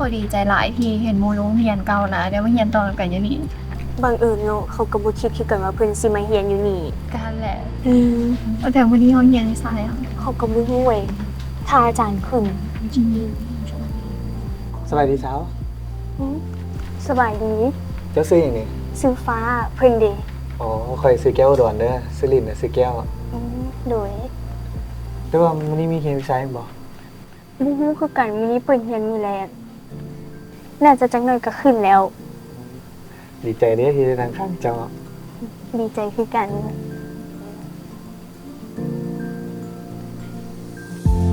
เขาดีใจหลายที่เห็นโมโรงเรียนเก่านะเดี๋ยวมาเรียนต่อกันอยู่นี่บังเอิญเนาะเขาก็บ่คิดคือกันว่าเพิ่นสิมาเรียนอยู่นี่กันแหละอืมแต่วันนี้เขาเรียนในสายอ่ะเขาก็บ่รู้เว้ยถ้าอาจารย์ขึ้นจริงสบายดีสาวอืมสบายดี เจ้าซื้ออย่างนี้ซื้อฟ้าเพิ่นเด้อ๋อคอยซื้อแก้วอุดรเด้อซื้อลิ้นน่ะซื้อแก้วโดยแต่ว่ามื้อนี้มีเรียนวิชาบ่บ่รู้คือกันมื้อนี้เพิ่นเรียนมื้อแรกน่าจะจักหน่อยก็ขึ้นแล้วดีใจเด้ที่ได้นั่งข้างเจ้าดีใจคือกัน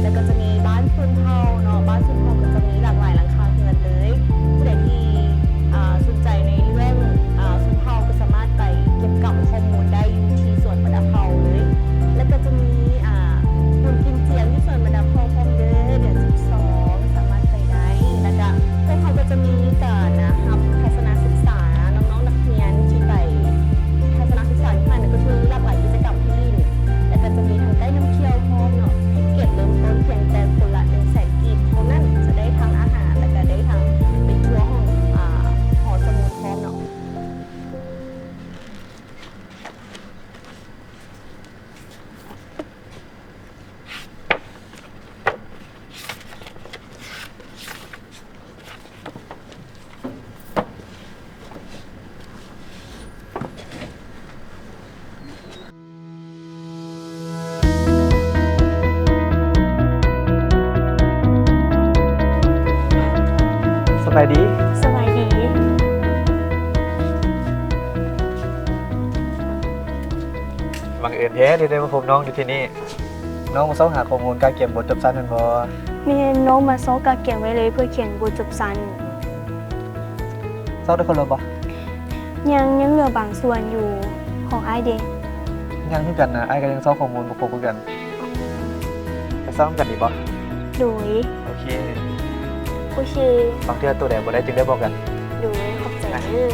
แล้วก็จะมีบ้านซุนเฮาเนาะบ้านซุนเฮาก็จะมีหลากหลายหลังคาเรือนเลยผู้ใดที่สนใจในเรื่องซุนเฮาก็สามารถไปเก็บกับข้อมูลได้อยู่ที่สวนบรรดาเฮาเลยแล้วก็จะมีบุญกินเจียงที่สวนบรรดาเฮาพร้อมเด้อเดือน12สามารถไปได้แล้วก็พวกเขาก็จะมีการนะครับทัศนศึกษาน้องๆนักเรียนที่ไปทัศนศึกษาที่นั่นก็คือหลากหลายกิจกรรมที่นี่แล้วก็จะมีทั้งได้น้ำเที่ยวพร้อมเนาะเก็บเริ่มต้นเพียงแต่คนละ100,000 กีบเท่านั้นจะได้ทั้งอาหารและก็ได้ทั้งเป็นทัวร์ของหอสมุดพร้อมเนาะสบายดี สบายดีบังเอิญแท้ที่ได้มาพบน้องอยู่ที่นี่น้องมาเสาหาข้อมูลการเก็บบทจบสั้นแม่นบ่แม่น้องมาซ้อกะเขียนไว้เลยเพื่อเขียนบทจบสั้นเศร้าได้คนละบ่ยังเหลือบางส่วนอยู่ของอ้ายเด้ยังคือกันนะอ้ายก็ยังเศร้าข้อมูลบ่ครบคือกันไปเศร้ากันดีบ่โดยโอเคโอเคบางเทื่อตัวใดบ่ได้จึงได้บอกกันโดยขอบใจเด้อ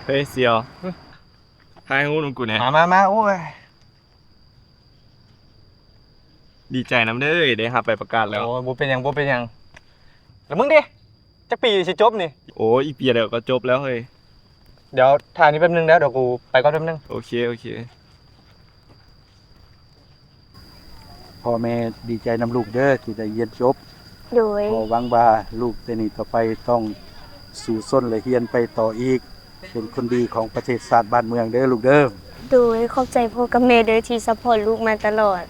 เฮ้ยเสียวทายหูนกูเนี่ยมาโอ้ยดีใจน้ำเด้อได้ครับไปประกาศแล้วโอ้ยบ่เป็นหยังแล้วมึงดิจักปีสิจบนี่โอ้อีกปีเดียวก็จบแล้วเฮ้ยเดี๋ยวถ่ายนี้แป๊บนึงแล้วเดี๋ยวกูไปก่อนแป๊บนึงโอเคพ่อแม่ดีใจนำลูกเด้อที่ได้เรียนจบโดยพ่อหวังว่าลูกแต่นี้ต่อไปต้องสู่ส้นและเรียนไปต่ออีกเป็นคนดีของประเทศชาติบ้านเมืองเด้อลูกเด้อโดยขอบใจพ่อกับแม่เด้อที่ซัพพอร์ตลูกมาตลอด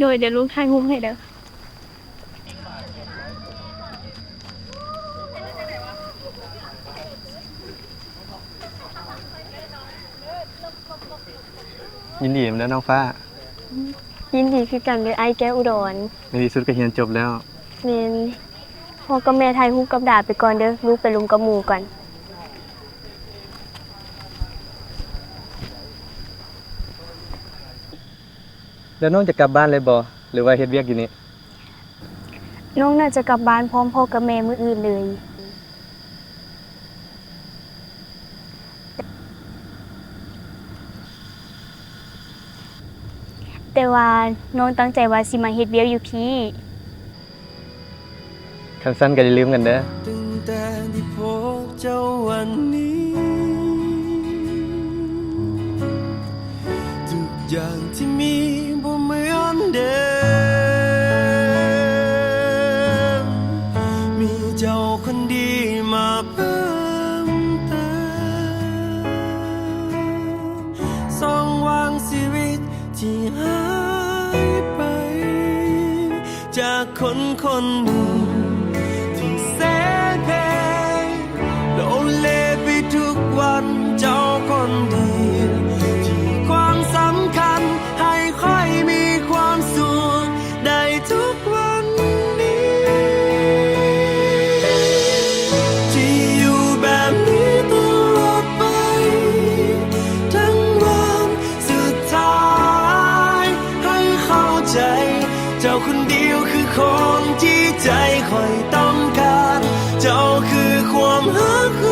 โดยเดี๋ยวลูกถ่ายรูปให้เด้อยินดีนะน้องฟ้ายินดีคือกันเด้อไอ้แก้วอุดรในที่สุดก็เรียนจบแล้วแม่นพ่อกับแม่ถ่ายรูปกับดาบไปก่อนเด้อลูกไปลุมกับหมู่ก่อนแล้วน้องจะกลับบ้านเลยบ่หรือว่าเฮ็ดเวียกอยู่นี่น้องน่าจะกลับบ้านพร้อมพ่อกับแม่มื้ออื่นเลยแต่ว่าน้องตั้งใจว่าสิมาเฮ็ดเวียกอยู่พี่คันสั้นก็อย่าลืมกันเด้อตั้งแต่ที่พบเจ้าวันนี้ทุกอย่างที่มีบ่เหมือนเดิมมีเจ้าคนดีมาเพิ่มเติมส่องวางชีวิตที่หายไปจากคนหนึ่งที่แสนเพลงโดน คนเดียวที่ความสำคัญให้ค่อยมีความสุขได้ทุกวันนี้ ที่อยู่แบบนี้ตลอดไปทั้งวันสุดท้ายให้เข้าใจเจ้าคนเดียวคือคนที่ใจคอยต้องการเจ้าคือความรัก